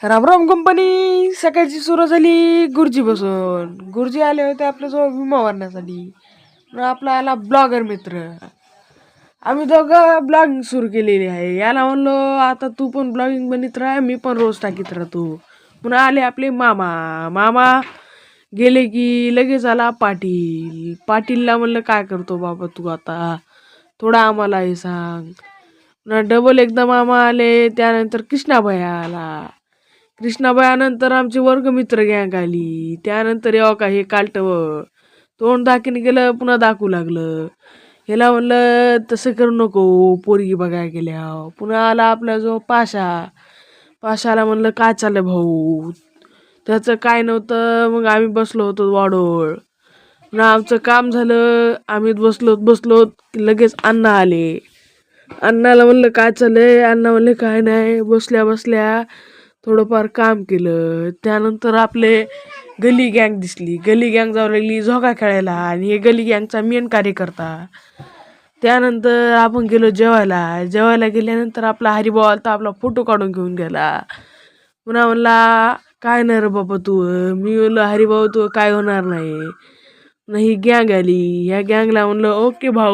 रामराम कंपनी. सकाळची सुरू झाली गुरुजी बसून. गुरुजी आले होते आपल्याजवळ विमा भरण्यासाठी. मग आपला आला ब्लॉगर मित्र. आम्ही दोघं ब्लॉगिंग सुरू केलेली आहे. याला म्हणलो आता तू पण ब्लॉगिंग बनत राह, मी पण रोज टाकीत राहतो. पुन्हा आले आपले मामा. मामा गेले की लगेच आला पाटील. पाटीलला म्हणलं काय करतो बाबा तू आता, थोडा आम्हाला हे सांग. पुन्हा डबल एकदा मामा आले. त्यानंतर कृष्णाबाई आला. कृष्णाबायानंतर आमचे वर्गमित्र गँग आली. त्यानंतर येऊ का हे कालटं तोंड दाखीन गेलं, पुन्हा दाखवू लागलं. ह्याला म्हणलं तसं करू नको, पोरगी बघायला गेल्या. पुन्हा आला आपल्या जो पाशा. पाशाला म्हणलं काय चाललं भाऊ, त्याचं काय नव्हतं. मग आम्ही बसलो होतो वाडोळ. पुन्हा आमचं काम झालं, आम्ही बसलो लगेच अण्णा आले. अण्णाला म्हणलं काय चाललंय. अण्णा म्हणले काय नाही, बसल्या बसल्या थोडंफार काम केलं. त्यानंतर आपले गली गँग दिसली. गली गँग जाऊ लागली झोका खेळायला, आणि हे गली गँगचा मेन कार्यकर्ता. त्यानंतर आपण गेलो जेवायला गेल्यानंतर आपला हरिभाऊ आलता, आपला फोटो काढून घेऊन गेला. पुन्हा म्हणला काय नाही रे बाबा तू. मी म्हणलं हरिभाऊ तू काय होणार नाही. ही गँग आली. ह्या गँगला म्हणलं ओके भाऊ.